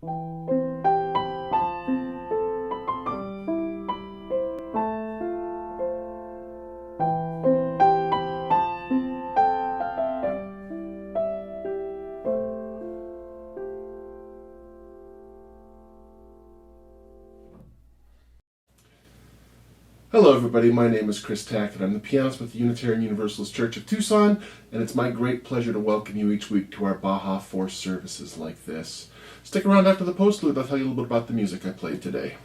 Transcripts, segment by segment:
Hello everybody, my name is Chris Tackett. I'm the pianist with the Unitarian Universalist Church of Tucson, and it's my great pleasure to welcome you each week to our Baja 4 services like this. Stick around after the postlude, I'll tell you a little bit about the music I played today.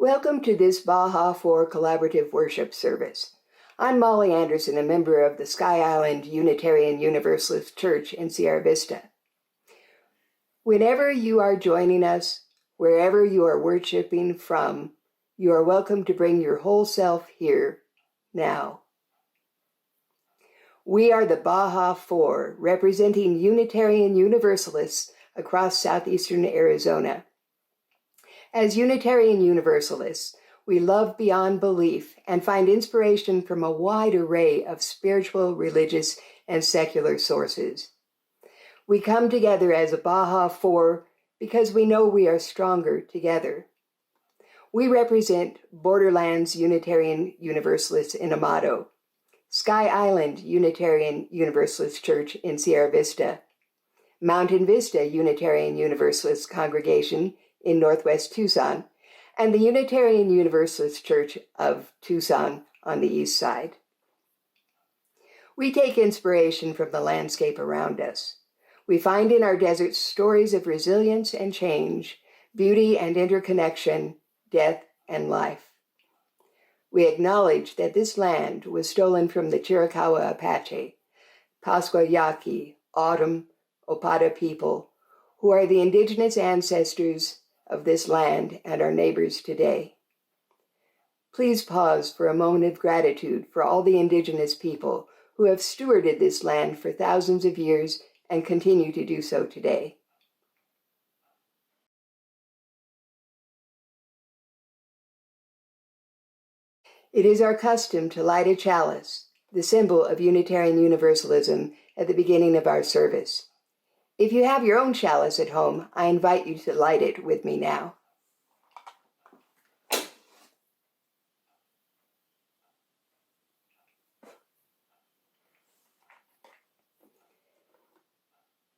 Welcome to this Baja 4 collaborative worship service. I'm Molly Anderson, a member of the Sky Island Unitarian Universalist Church in Sierra Vista. Whenever you are joining us, wherever you are worshiping from, you are welcome to bring your whole self here, now. We are the Baja 4, representing Unitarian Universalists across southeastern Arizona. As Unitarian Universalists, we love beyond belief and find inspiration from a wide array of spiritual, religious, and secular sources. We come together as a Baja 4 because we know we are stronger together. We represent Borderlands Unitarian Universalists in Amado, Sky Island Unitarian Universalist Church in Sierra Vista, Mountain Vista Unitarian Universalist Congregation in Northwest Tucson, and the Unitarian Universalist Church of Tucson on the east side. We take inspiration from the landscape around us. We find in our deserts stories of resilience and change, beauty and interconnection, death and life. We acknowledge that this land was stolen from the Chiricahua Apache, Pascua Yaqui, Autumn, Opata people, who are the indigenous ancestors of this land and our neighbors today. Please pause for a moment of gratitude for all the indigenous people who have stewarded this land for thousands of years and continue to do so today. It is our custom to light a chalice, the symbol of Unitarian Universalism, at the beginning of our service. If you have your own chalice at home, I invite you to light it with me now.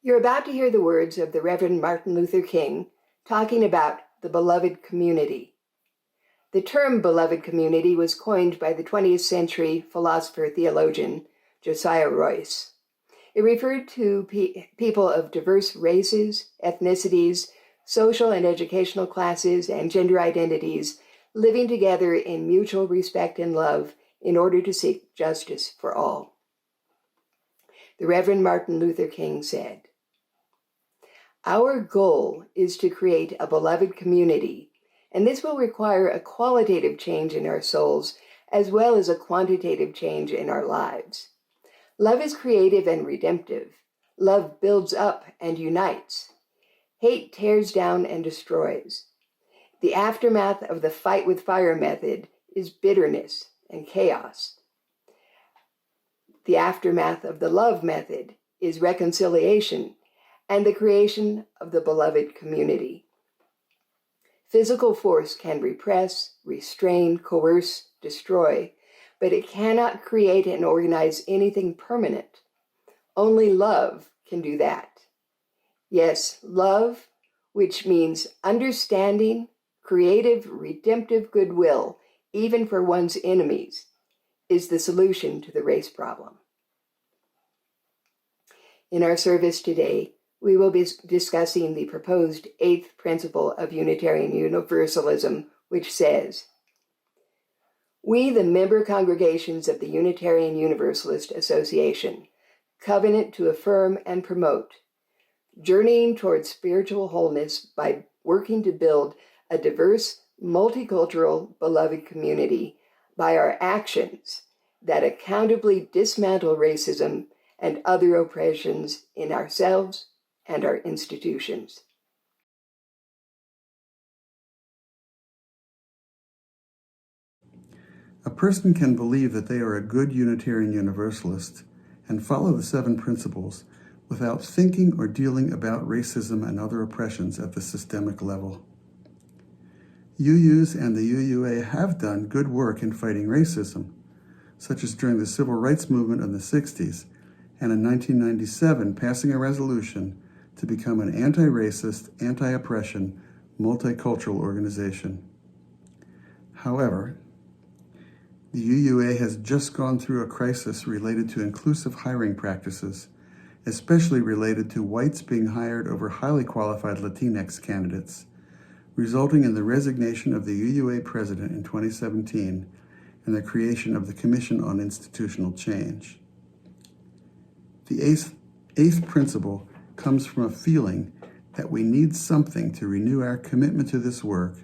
You're about to hear the words of the Reverend Martin Luther King talking about the beloved community. The term beloved community was coined by the 20th century philosopher-theologian Josiah Royce. It referred to people of diverse races, ethnicities, social and educational classes, and gender identities living together in mutual respect and love in order to seek justice for all. The Reverend Martin Luther King said, "Our goal is to create a beloved community, and this will require a qualitative change in our souls as well as a quantitative change in our lives. Love is creative and redemptive. Love builds up and unites. Hate tears down and destroys. The aftermath of the fight with fire method is bitterness and chaos. The aftermath of the love method is reconciliation and the creation of the beloved community. Physical force can repress, restrain, coerce, destroy, but it cannot create and organize anything permanent. Only love can do that. Yes, love, which means understanding, creative, redemptive goodwill, even for one's enemies, is the solution to the race problem." In our service today, we will be discussing the proposed 8th principle of Unitarian Universalism, which says, "We, the member congregations of the Unitarian Universalist Association, covenant to affirm and promote, journeying towards spiritual wholeness by working to build a diverse, multicultural, beloved community by our actions that accountably dismantle racism and other oppressions in ourselves and our institutions." A person can believe that they are a good Unitarian Universalist and follow the 7 principles without thinking or dealing about racism and other oppressions at the systemic level. UUs and the UUA have done good work in fighting racism, such as during the Civil Rights Movement in the 60s, and in 1997 passing a resolution to become an anti-racist, anti-oppression, multicultural organization. However, the UUA has just gone through a crisis related to inclusive hiring practices, especially related to whites being hired over highly qualified Latinx candidates, resulting in the resignation of the UUA president in 2017 and the creation of the Commission on Institutional Change. The eighth principle comes from a feeling that we need something to renew our commitment to this work,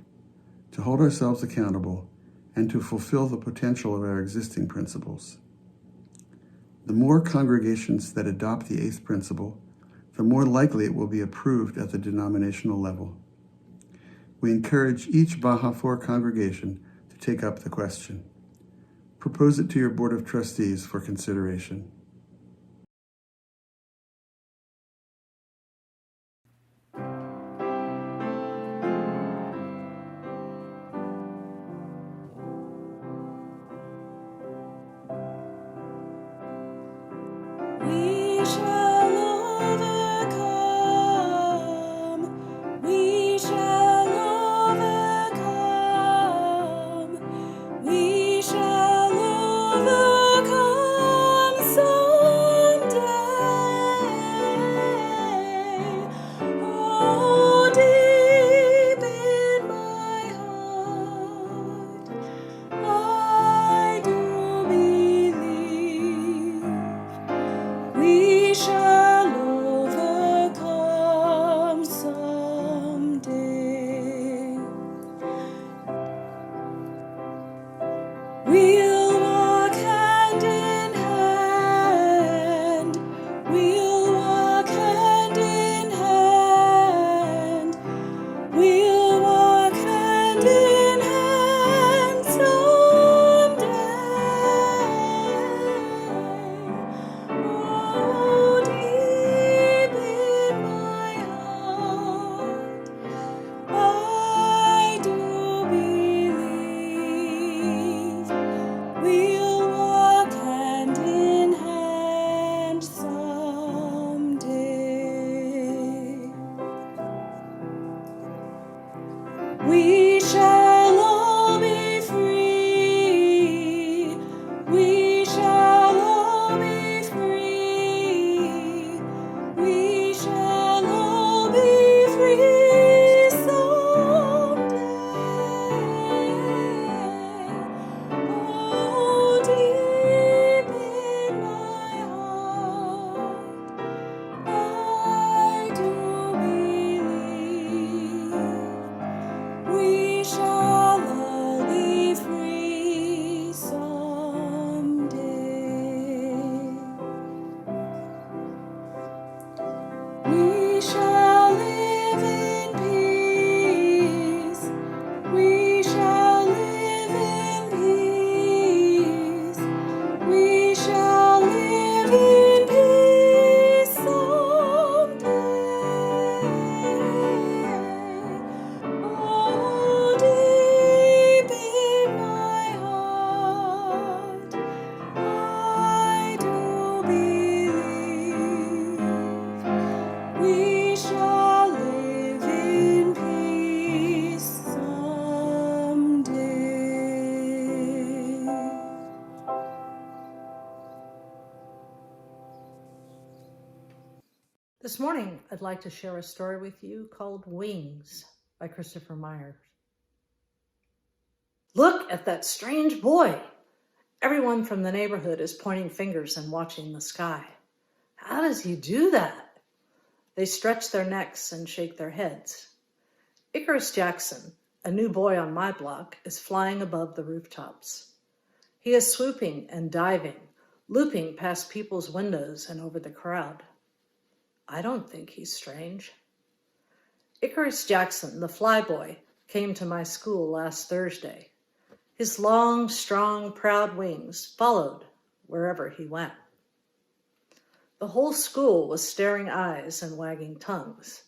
to hold ourselves accountable, and to fulfill the potential of our existing principles. The more congregations that adopt the 8th principle, the more likely it will be approved at the denominational level. We encourage each Baja 4 congregation to take up the question. Propose it to your Board of Trustees for consideration. We shall overcome. We shall overcome. We'll walk hand in hand. We'll walk hand in hand. We'll walk hand in hand someday. Oh, deep in my heart, I do believe we'll walk hand in hand someday. We shall all be free. We shall all be free. We shall all be free someday. Oh, deep in my heart, I do believe we shall all be free someday. We shall live in peace. We shall live in peace. We shall live in peace someday. Oh, deep in my heart, I do believe we shall live in peace someday. This morning, I'd like to share a story with you called Wings by Christopher Myers. Look at that strange boy. Everyone from the neighborhood is pointing fingers and watching the sky. How does he do that? They stretch their necks and shake their heads. Icarus Jackson, a new boy on my block, is flying above the rooftops. He is swooping and diving, looping past people's windows and over the crowd. I don't think he's strange. Icarus Jackson, the flyboy, came to my school last Thursday. His long, strong, proud wings followed wherever he went. The whole school was staring eyes and wagging tongues.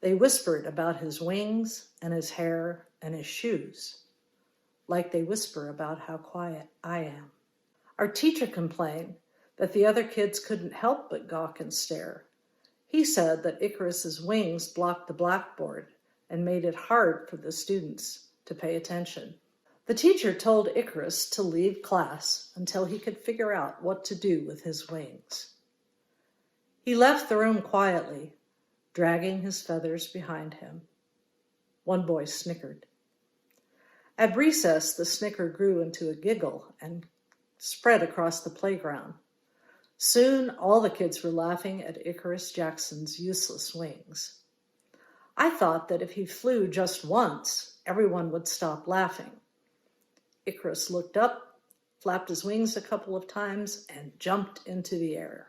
They whispered about his wings and his hair and his shoes, like they whisper about how quiet I am. Our teacher complained that the other kids couldn't help but gawk and stare. He said that Icarus's wings blocked the blackboard and made it hard for the students to pay attention. The teacher told Icarus to leave class until he could figure out what to do with his wings. He left the room quietly, dragging his feathers behind him. One boy snickered. At recess, the snicker grew into a giggle and spread across the playground. Soon, all the kids were laughing at Icarus Jackson's useless wings. I thought that if he flew just once, everyone would stop laughing. Icarus looked up, flapped his wings a couple of times, and jumped into the air.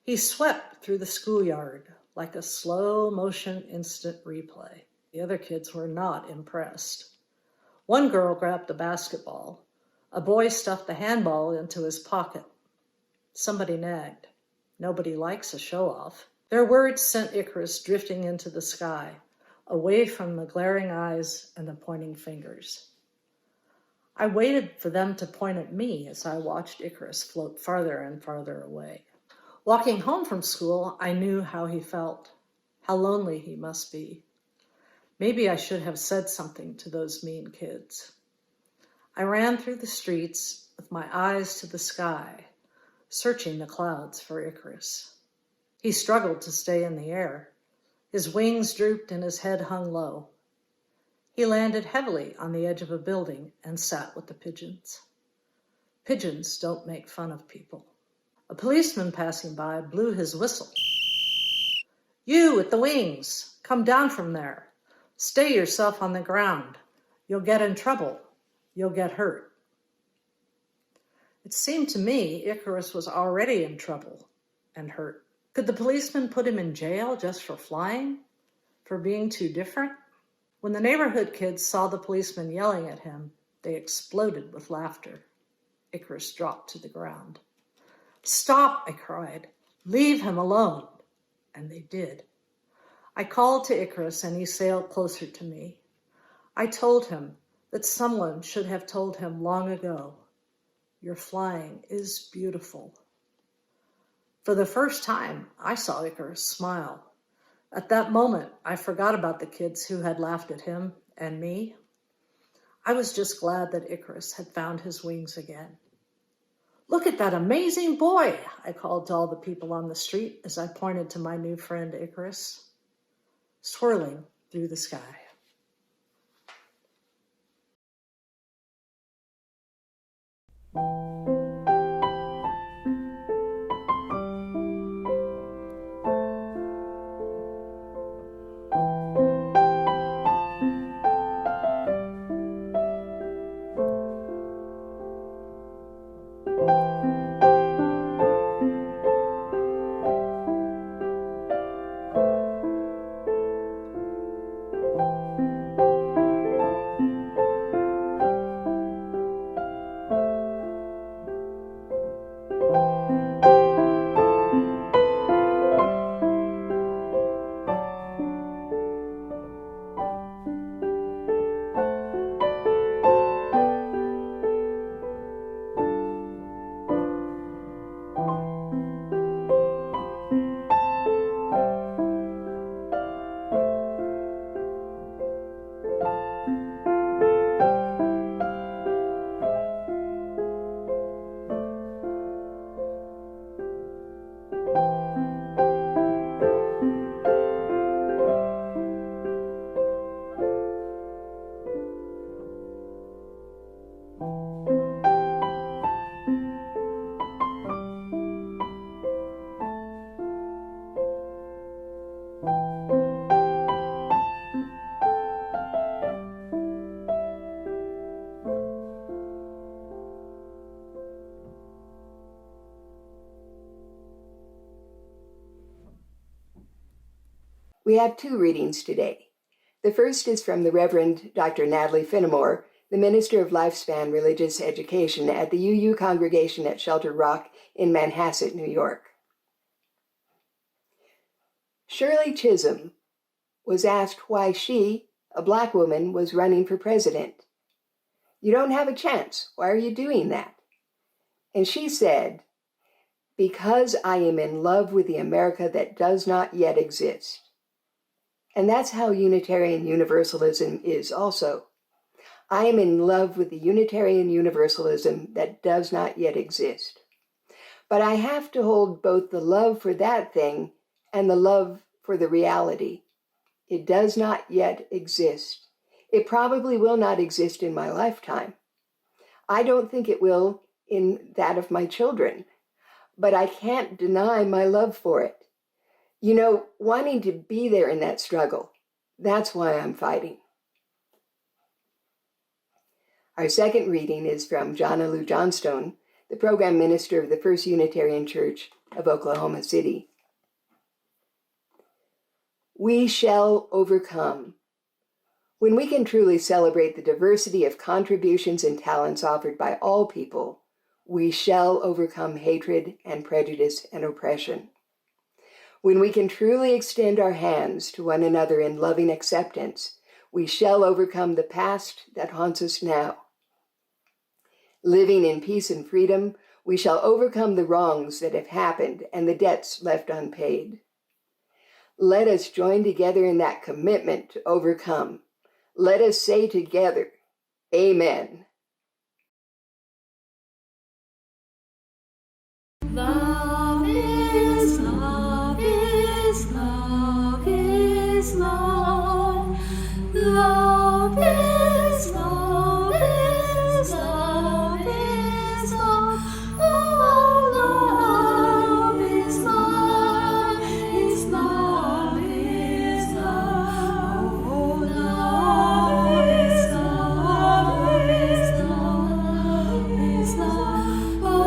He swept through the schoolyard like a slow-motion instant replay. The other kids were not impressed. One girl grabbed a basketball. A boy stuffed the handball into his pocket. Somebody nagged. Nobody likes a show-off. Their words sent Icarus drifting into the sky, away from the glaring eyes and the pointing fingers. I waited for them to point at me as I watched Icarus float farther and farther away. Walking home from school, I knew how he felt, how lonely he must be. Maybe I should have said something to those mean kids. I ran through the streets with my eyes to the sky, searching the clouds for Icarus. He struggled to stay in the air. His wings drooped and his head hung low. He landed heavily on the edge of a building and sat with the pigeons. Pigeons don't make fun of people. A policeman passing by blew his whistle. "You with the wings, come down from there. Stay yourself on the ground. You'll get in trouble. You'll get hurt." It seemed to me Icarus was already in trouble and hurt. Could the policeman put him in jail just for flying? For being too different? When the neighborhood kids saw the policeman yelling at him, they exploded with laughter. Icarus dropped to the ground. "Stop," I cried. "Leave him alone." And they did. I called to Icarus and he sailed closer to me. I told him that someone should have told him long ago, "Your flying is beautiful." For the first time, I saw Icarus smile. At that moment, I forgot about the kids who had laughed at him and me. I was just glad that Icarus had found his wings again. "Look at that amazing boy," I called to all the people on the street as I pointed to my new friend Icarus, swirling through the sky. We have two readings today. The first is from the Reverend Dr. Natalie Finnemore, the Minister of Lifespan Religious Education at the UU congregation at Shelter Rock in Manhasset, New York. Shirley Chisholm was asked why she, a Black woman, was running for president. "You don't have a chance. Why are you doing that?" And she said, "Because I am in love with the America that does not yet exist." And that's how Unitarian Universalism is also. I am in love with the Unitarian Universalism that does not yet exist. But I have to hold both the love for that thing and the love for the reality. It does not yet exist. It probably will not exist in my lifetime. I don't think it will in that of my children, but I can't deny my love for it. You know, wanting to be there in that struggle, that's why I'm fighting. Our second reading is from Jonna Lou Johnstone, the program minister of the First Unitarian Church of Oklahoma City. We shall overcome. When we can truly celebrate the diversity of contributions and talents offered by all people, we shall overcome hatred and prejudice and oppression. When we can truly extend our hands to one another in loving acceptance, we shall overcome the past that haunts us now. Living in peace and freedom, we shall overcome the wrongs that have happened and the debts left unpaid. Let us join together in that commitment to overcome. Let us say together, Amen. Love is love is love is love. Love is love is love is love. Oh, love is love is love is love. Oh, love is love is love is love.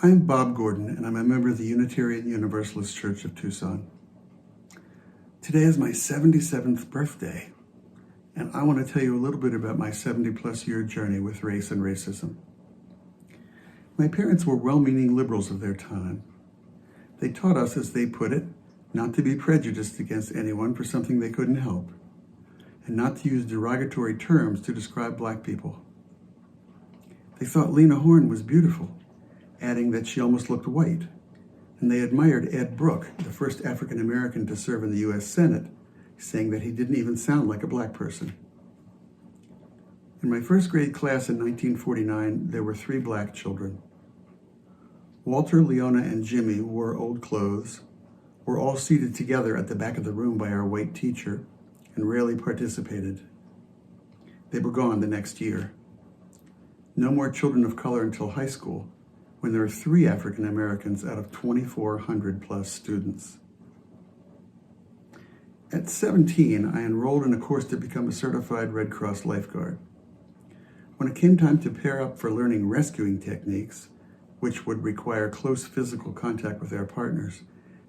I'm Bob Gordon, and I'm a member of the Unitarian Universalist Church of Tucson. Today is my 77th birthday, and I want to tell you a little bit about my 70-plus year journey with race and racism. My parents were well-meaning liberals of their time. They taught us, as they put it, not to be prejudiced against anyone for something they couldn't help, and not to use derogatory terms to describe black people. They thought Lena Horne was beautiful, adding that she almost looked white, and they admired Ed Brooke, the first African American to serve in the U.S. Senate, saying that he didn't even sound like a black person. In my first grade class in 1949, there were 3 black children. Walter, Leona, and Jimmy wore old clothes, were all seated together at the back of the room by our white teacher, and rarely participated. They were gone the next year. No more children of color until high school, when there were 3 African Americans out of 2,400 plus students. At 17, I enrolled in a course to become a certified Red Cross lifeguard. When it came time to pair up for learning rescuing techniques, which would require close physical contact with our partners,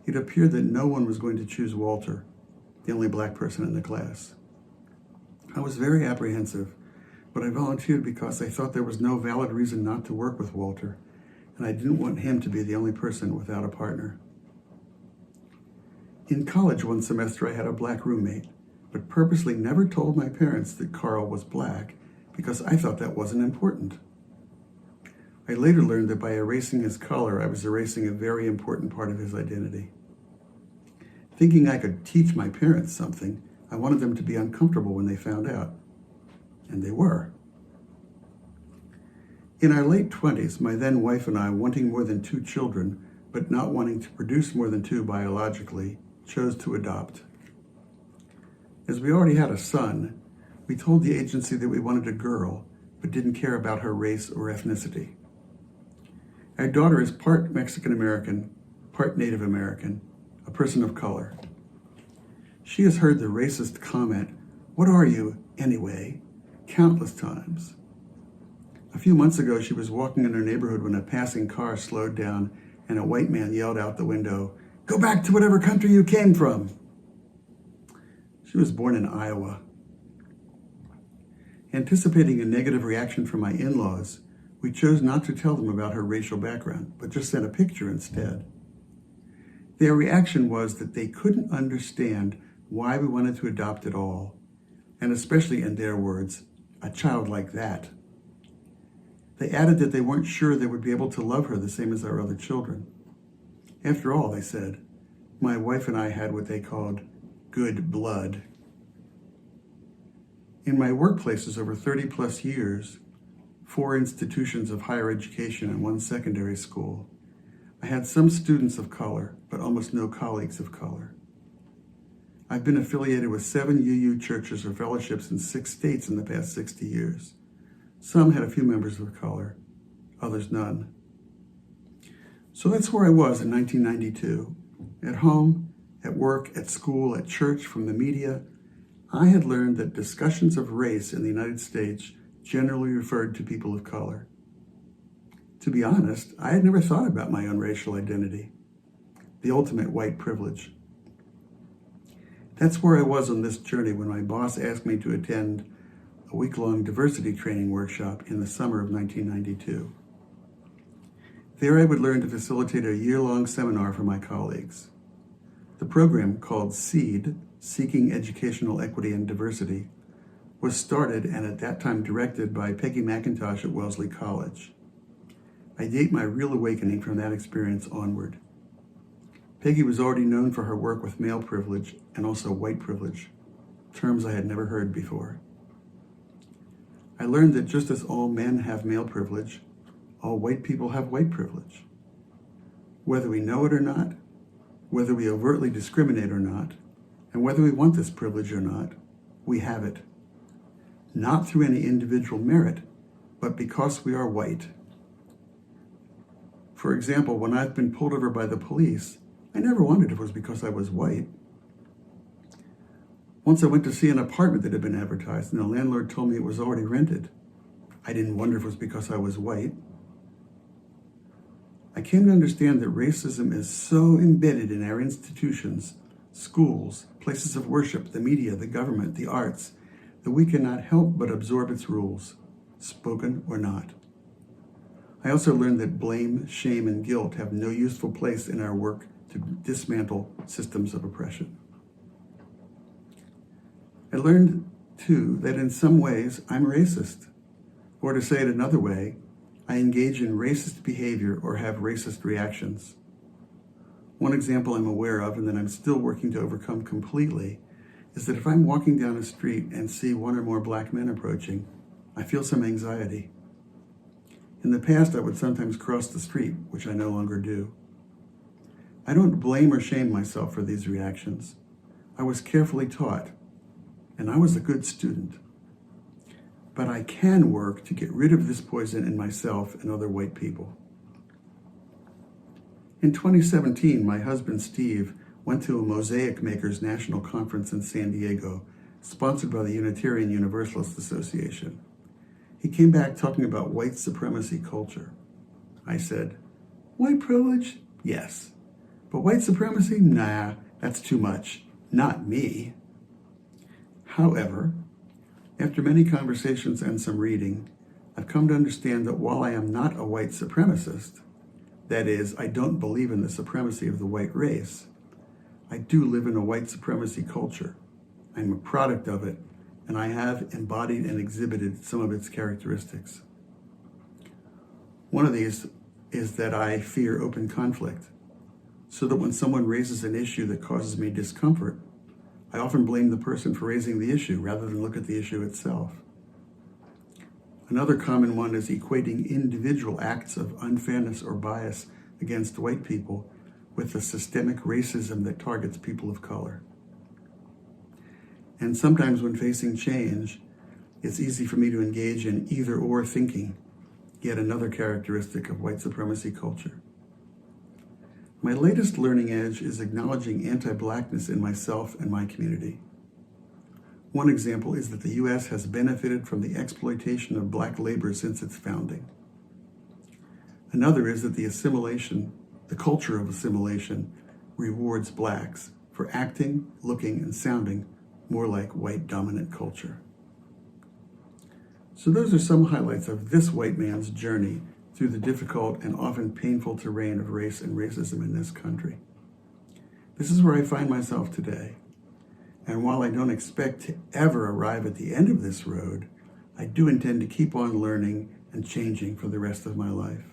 it appeared that no one was going to choose Walter, the only black person in the class. I was very apprehensive, but I volunteered because I thought there was no valid reason not to work with Walter, and I didn't want him to be the only person without a partner. In college one semester I had a black roommate, but purposely never told my parents that Carl was black because I thought that wasn't important. I later learned that by erasing his color, I was erasing a very important part of his identity. Thinking I could teach my parents something, I wanted them to be uncomfortable when they found out. And they were. In our late 20s, my then wife and I, wanting more than 2 children, but not wanting to produce more than 2 biologically, chose to adopt. As we already had a son, we told the agency that we wanted a girl, but didn't care about her race or ethnicity. Our daughter is part Mexican American, part Native American, a person of color. She has heard the racist comment, "What are you, anyway?" countless times. A few months ago, she was walking in her neighborhood when a passing car slowed down and a white man yelled out the window, "Go back to whatever country you came from." She was born in Iowa. Anticipating a negative reaction from my in-laws, we chose not to tell them about her racial background, but just sent a picture instead. Their reaction was that they couldn't understand why we wanted to adopt at all, and especially, in their words, a child like that. They added that they weren't sure they would be able to love her the same as our other children. After all, they said, my wife and I had what they called good blood. In my workplaces over 30 plus years, 4 institutions of higher education and 1 secondary school, I had some students of color, but almost no colleagues of color. I've been affiliated with 7 UU churches or fellowships in 6 states in the past 60 years. Some had a few members of color, others none. So that's where I was in 1992. At home, at work, at school, at church, from the media, I had learned that discussions of race in the United States generally referred to people of color. To be honest, I had never thought about my own racial identity, the ultimate white privilege. That's where I was on this journey when my boss asked me to attend a week-long diversity training workshop in the summer of 1992. There I would learn to facilitate a year-long seminar for my colleagues. The program, called SEED, Seeking Educational Equity and Diversity, was started and at that time directed by Peggy McIntosh at Wellesley College. I date my real awakening from that experience onward. Peggy was already known for her work with male privilege and also white privilege, terms I had never heard before. I learned that just as all men have male privilege, all white people have white privilege. Whether we know it or not, whether we overtly discriminate or not, and whether we want this privilege or not, we have it. Not through any individual merit, but because we are white. For example, when I've been pulled over by the police, I never wondered if it was because I was white. Once I went to see an apartment that had been advertised, and the landlord told me it was already rented. I didn't wonder if it was because I was white. I came to understand that racism is so embedded in our institutions, schools, places of worship, the media, the government, the arts, that we cannot help but absorb its rules, spoken or not. I also learned that blame, shame, and guilt have no useful place in our work to dismantle systems of oppression. I learned, too, that in some ways I'm racist. Or to say it another way, I engage in racist behavior or have racist reactions. One example I'm aware of, and that I'm still working to overcome completely, is that if I'm walking down a street and see one or more black men approaching, I feel some anxiety. In the past, I would sometimes cross the street, which I no longer do. I don't blame or shame myself for these reactions. I was carefully taught, and I was a good student. But I can work to get rid of this poison in myself and other white people. In 2017, my husband Steve went to a Mosaic Makers National Conference in San Diego, sponsored by the Unitarian Universalist Association. He came back talking about white supremacy culture. I said, white privilege? Yes. But white supremacy? Nah, that's too much. Not me. However, after many conversations and some reading, I've come to understand that while I am not a white supremacist, that is, I don't believe in the supremacy of the white race, I do live in a white supremacy culture. I'm a product of it, and I have embodied and exhibited some of its characteristics. One of these is that I fear open conflict, so that when someone raises an issue that causes me discomfort, I often blame the person for raising the issue rather than look at the issue itself. Another common one is equating individual acts of unfairness or bias against white people with the systemic racism that targets people of color. And sometimes when facing change, it's easy for me to engage in either-or thinking, yet another characteristic of white supremacy culture. My latest learning edge is acknowledging anti-Blackness in myself and my community. One example is that the U.S. has benefited from the exploitation of Black labor since its founding. Another is that the culture of assimilation, rewards Blacks for acting, looking, and sounding more like white dominant culture. So those are some highlights of this white man's journey through the difficult and often painful terrain of race and racism in this country. This is where I find myself today. And while I don't expect to ever arrive at the end of this road, I do intend to keep on learning and changing for the rest of my life.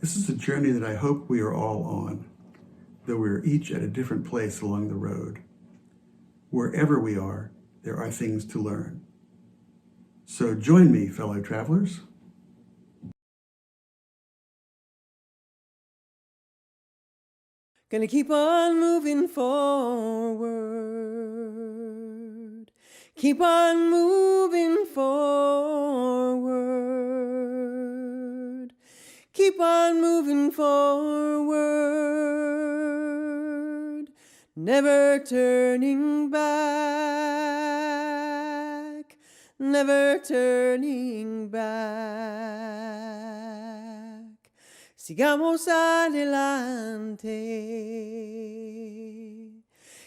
This is a journey that I hope we are all on, though we're each at a different place along the road. Wherever we are, there are things to learn. So join me, fellow travelers. Gonna keep on moving forward. Keep on moving forward. Keep on moving forward. Never turning back. Never turning back. Sigamos adelante,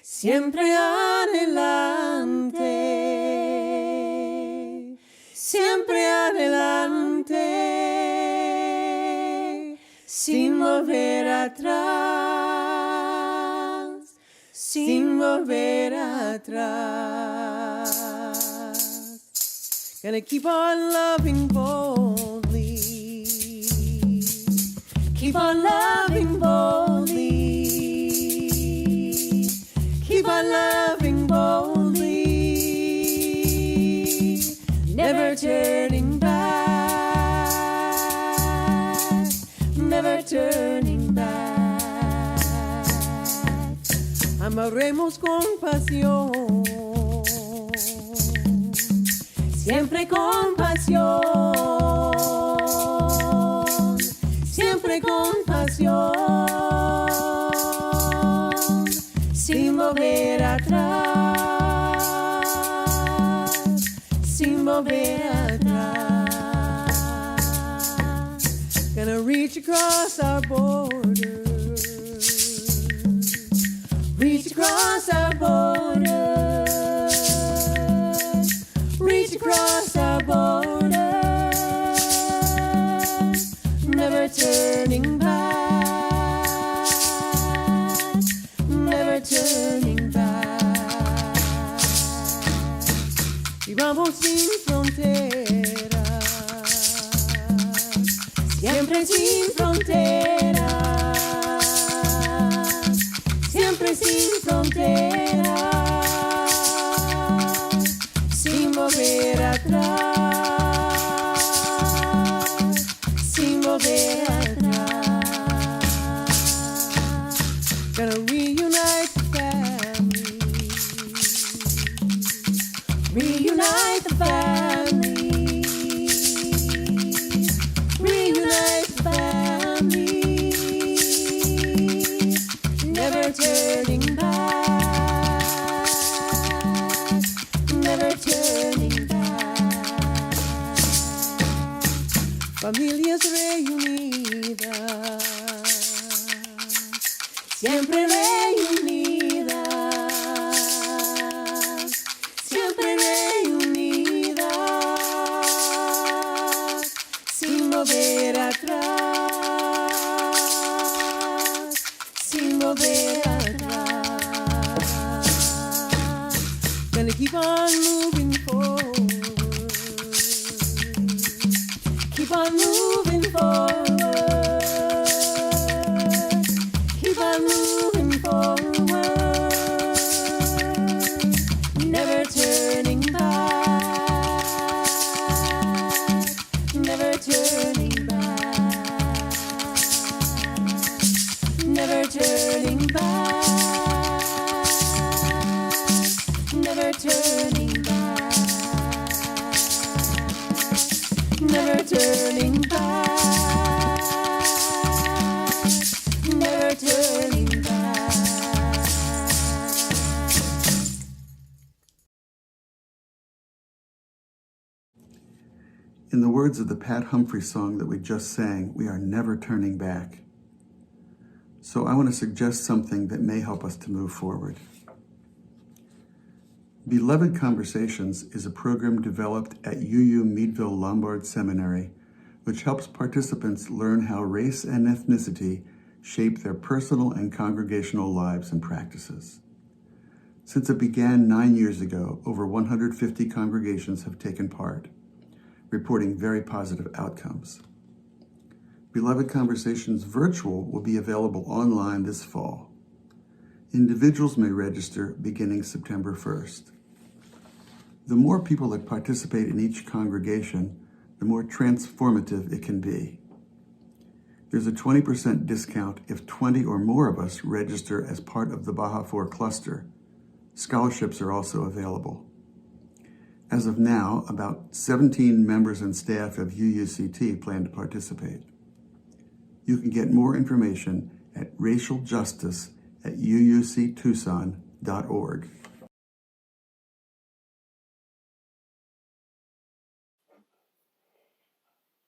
siempre adelante, siempre adelante, sin volver atrás, sin volver atrás. Gonna keep on loving boldly. Keep on loving boldly. Keep on loving boldly. Never turning back. Never turning back. Amaremos con pasión. Siempre con pasión. Siempre con pasión, sin volver atrás, sin volver atrás. Gonna reach across our border. Reach across our border. Reach across our border. Never turning back. Never turning back. Vivamos sin fronteras. Siempre sin fronteras. Siempre sin fronteras. Sin volver atrás. Sin volver atrás. Gonna reunite the family. Reunite the family. Reunite the family. Never turning back. Never turning back. Familias reunidas. Siempre reunidas. Siempre reunidas. Sin volver atrás. Sin volver atrás. Gonna keep on moving forward. Keep on moving forward. Keep on moving forward. Never turning back. Never turning back. Never turning back. Never turning back. Never turning back. Never turning back. In the words of the Pat Humphrey song that we just sang, we are never turning back. So I want to suggest something that may help us to move forward. Beloved Conversations is a program developed at UU Meadville Lombard Seminary, which helps participants learn how race and ethnicity shape their personal and congregational lives and practices. Since it began 9 years ago, over 150 congregations have taken part, reporting very positive outcomes. Beloved Conversations Virtual will be available online this fall. Individuals may register beginning September 1st. The more people that participate in each congregation, the more transformative it can be. There's a 20% discount if 20 or more of us register as part of the Baja 4 cluster. Scholarships are also available. As of now, about 17 members and staff of UUCT plan to participate. You can get more information at racialjustice@uuctucson.org.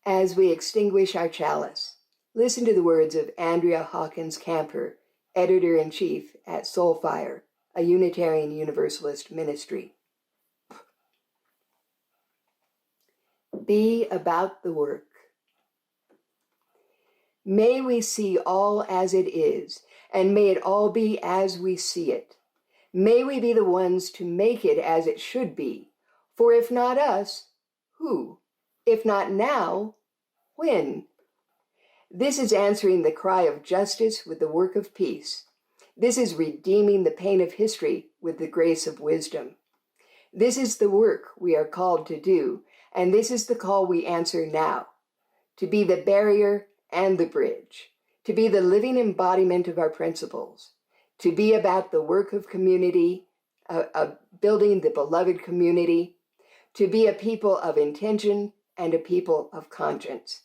As we extinguish our chalice, listen to the words of Andrea Hawkins Camper, Editor-in-Chief at Soulfire, a Unitarian Universalist ministry. Be about the work. May we see all as it is, and may it all be as we see it. May we be the ones to make it as it should be, for if not us, who? If not now, when? This is answering the cry of justice with the work of peace. This is redeeming the pain of history with the grace of wisdom. This is the work we are called to do, and this is the call we answer now, to be the barrier and the bridge, to be the living embodiment of our principles, to be about the work of community, of building the beloved community, to be a people of intention and a people of conscience.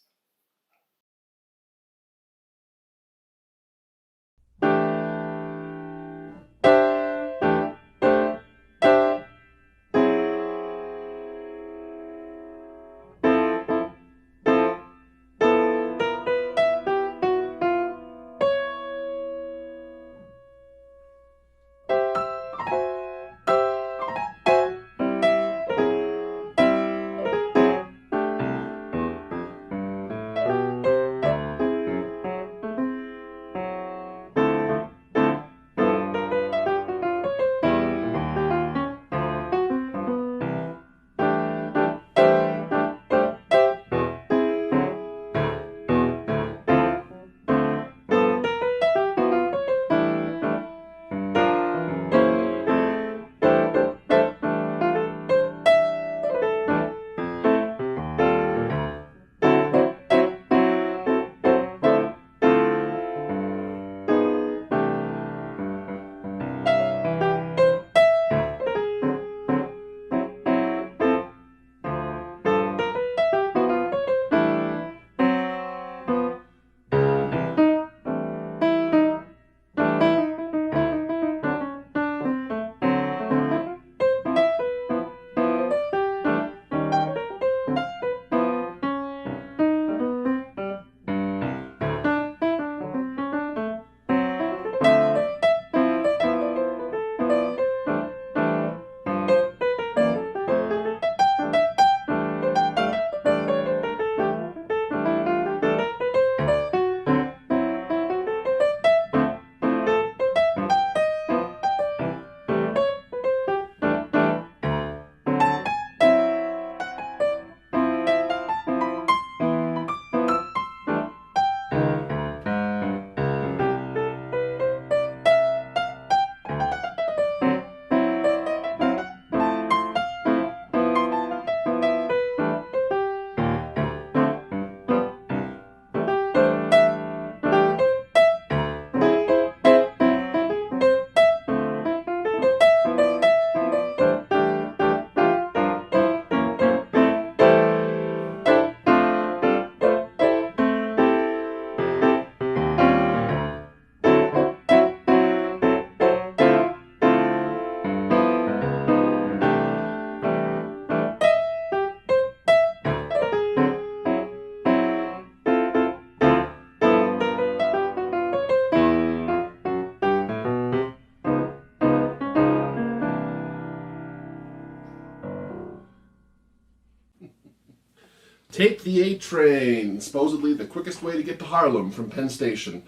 Take the A train, supposedly the quickest way to get to Harlem from Penn Station.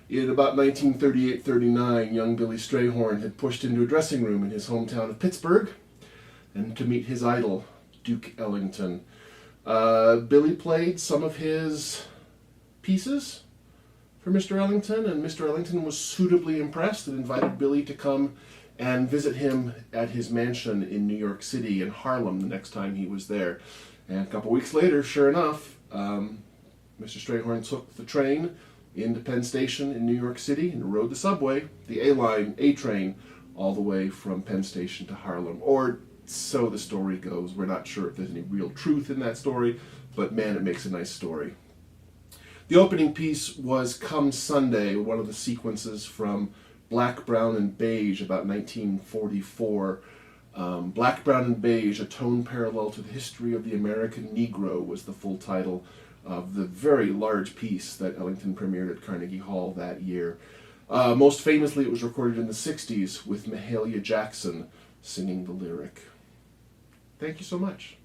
In about 1938-39, young Billy Strayhorn had pushed into a dressing room in his hometown of Pittsburgh and to meet his idol, Duke Ellington. Billy played some of his pieces for Mr. Ellington, and Mr. Ellington was suitably impressed and invited Billy to come and visit him at his mansion in New York City, in Harlem, the next time he was there. And a couple weeks later, sure enough, Mr. Strayhorn took the train into Penn Station in New York City and rode the subway, the A train, all the way from Penn Station to Harlem. Or so the story goes. We're not sure if there's any real truth in that story, but man, it makes a nice story. The opening piece was Come Sunday, one of the sequences from Black, Brown, and Beige, about 1944. Black, Brown, and Beige, a tone parallel to the history of the American Negro, was the full title of the very large piece that Ellington premiered at Carnegie Hall that year. Most famously, it was recorded in the 60s with Mahalia Jackson singing the lyric. Thank you so much.